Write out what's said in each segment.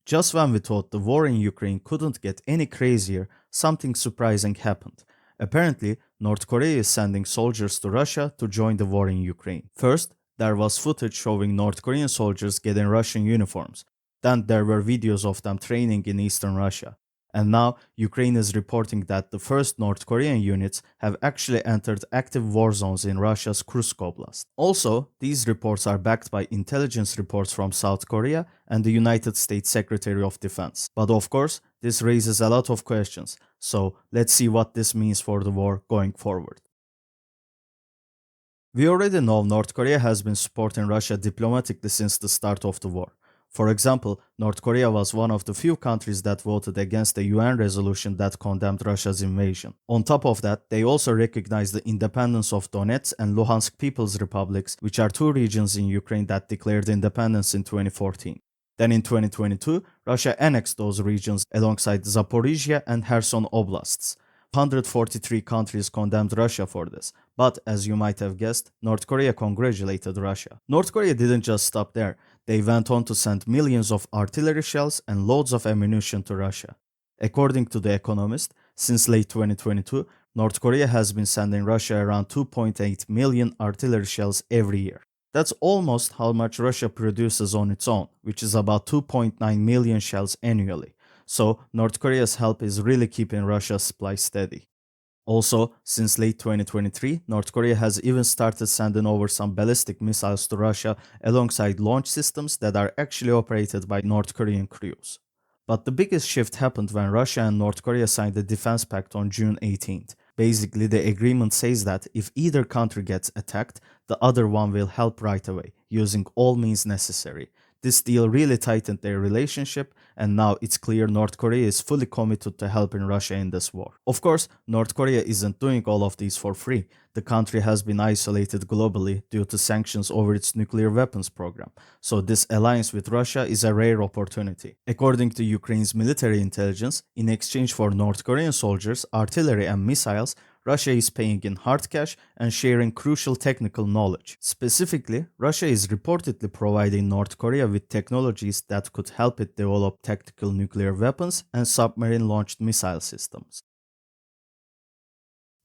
Just when we thought the war in Ukraine couldn't get any crazier, something surprising happened. Apparently, North Korea is sending soldiers to Russia to join the war in Ukraine. First, there was footage showing North Korean soldiers getting Russian uniforms. Then there were videos of them training in eastern Russia. And now, Ukraine is reporting that the first North Korean units have actually entered active war zones in Russia's Kursk Oblast. Also, these reports are backed by intelligence reports from South Korea and the United States Secretary of Defense. But of course, this raises a lot of questions. So, let's see what this means for the war going forward. We already know North Korea has been supporting Russia diplomatically since the start of the war. For example, North Korea was one of the few countries that voted against the UN resolution that condemned Russia's invasion. On top of that, they also recognized the independence of Donetsk and Luhansk People's Republics, which are two regions in Ukraine that declared independence in 2014. Then in 2022, Russia annexed those regions alongside Zaporizhia and Kherson oblasts. 143 countries condemned Russia for this, but as you might have guessed, North Korea congratulated Russia. North Korea didn't just stop there, they went on to send millions of artillery shells and loads of ammunition to Russia. According to The Economist, since late 2022, North Korea has been sending Russia around 2.8 million artillery shells every year. That's almost how much Russia produces on its own, which is about 2.9 million shells annually. So, North Korea's help is really keeping Russia's supply steady. Also, since late 2023, North Korea has even started sending over some ballistic missiles to Russia alongside launch systems that are actually operated by North Korean crews. But the biggest shift happened when Russia and North Korea signed the defense pact on June 18th. Basically, the agreement says that if either country gets attacked, the other one will help right away, using all means necessary. This deal really tightened their relationship, and now it's clear North Korea is fully committed to helping Russia in this war. Of course, North Korea isn't doing all of these for free. The country has been isolated globally due to sanctions over its nuclear weapons program, so this alliance with Russia is a rare opportunity. According to Ukraine's military intelligence, in exchange for North Korean soldiers, artillery and missiles, Russia is paying in hard cash and sharing crucial technical knowledge. Specifically, Russia is reportedly providing North Korea with technologies that could help it develop tactical nuclear weapons and submarine-launched missile systems.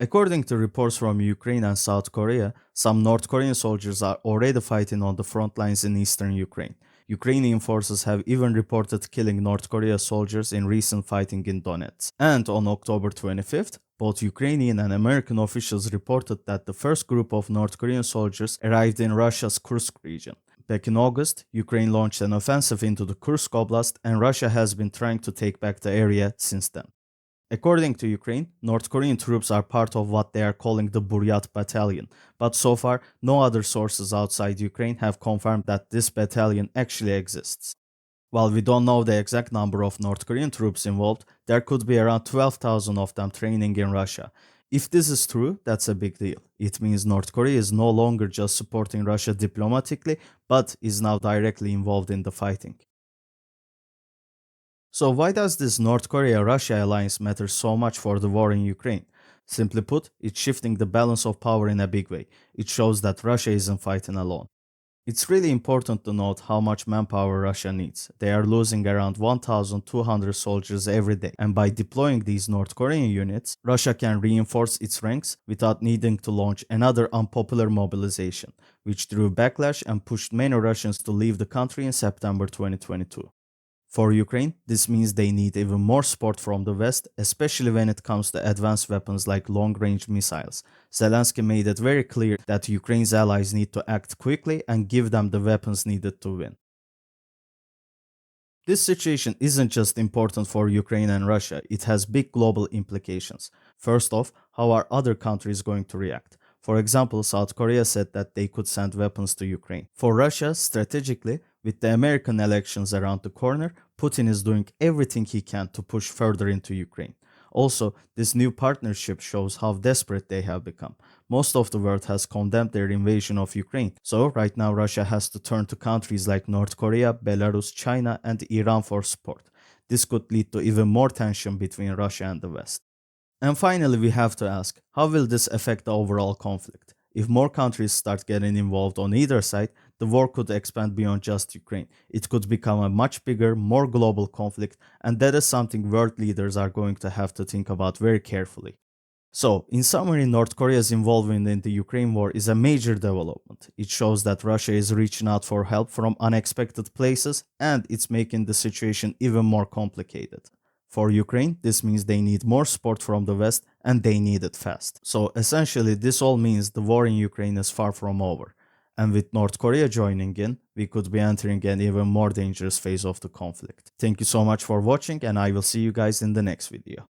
According to reports from Ukraine and South Korea, some North Korean soldiers are already fighting on the front lines in eastern Ukraine. Ukrainian forces have even reported killing North Korea soldiers in recent fighting in Donetsk. And on October 25th, both Ukrainian and American officials reported that the first group of North Korean soldiers arrived in Russia's Kursk region. Back in August, Ukraine launched an offensive into the Kursk Oblast, and Russia has been trying to take back the area since then. According to Ukraine, North Korean troops are part of what they are calling the Buryat Battalion, but so far, no other sources outside Ukraine have confirmed that this battalion actually exists. While we don't know the exact number of North Korean troops involved, there could be around 12,000 of them training in Russia. If this is true, that's a big deal. It means North Korea is no longer just supporting Russia diplomatically, but is now directly involved in the fighting. So why does this North Korea-Russia alliance matter so much for the war in Ukraine? Simply put, it's shifting the balance of power in a big way. It shows that Russia isn't fighting alone. It's really important to note how much manpower Russia needs. They are losing around 1,200 soldiers every day, and by deploying these North Korean units, Russia can reinforce its ranks without needing to launch another unpopular mobilization, which drew backlash and pushed many Russians to leave the country in September 2022. For Ukraine, this means they need even more support from the West, especially when it comes to advanced weapons like long-range missiles. Zelensky made it very clear that Ukraine's allies need to act quickly and give them the weapons needed to win. This situation isn't just important for Ukraine and Russia, it has big global implications. First off, how are other countries going to react? For example, South Korea said that they could send weapons to Ukraine. For Russia, strategically, with the American elections around the corner, Putin is doing everything he can to push further into Ukraine. Also, this new partnership shows how desperate they have become. Most of the world has condemned their invasion of Ukraine, so right now Russia has to turn to countries like North Korea, Belarus, China, and Iran for support. This could lead to even more tension between Russia and the West. And finally, we have to ask, how will this affect the overall conflict? If more countries start getting involved on either side, the war could expand beyond just Ukraine. It could become a much bigger, more global conflict, and that is something world leaders are going to have to think about very carefully. So, in summary, North Korea's involvement in the Ukraine war is a major development. It shows that Russia is reaching out for help from unexpected places, and it's making the situation even more complicated. For Ukraine, this means they need more support from the West, and they need it fast. So, essentially, this all means the war in Ukraine is far from over. And with North Korea joining in, we could be entering an even more dangerous phase of the conflict. Thank you so much for watching, and I will see you guys in the next video.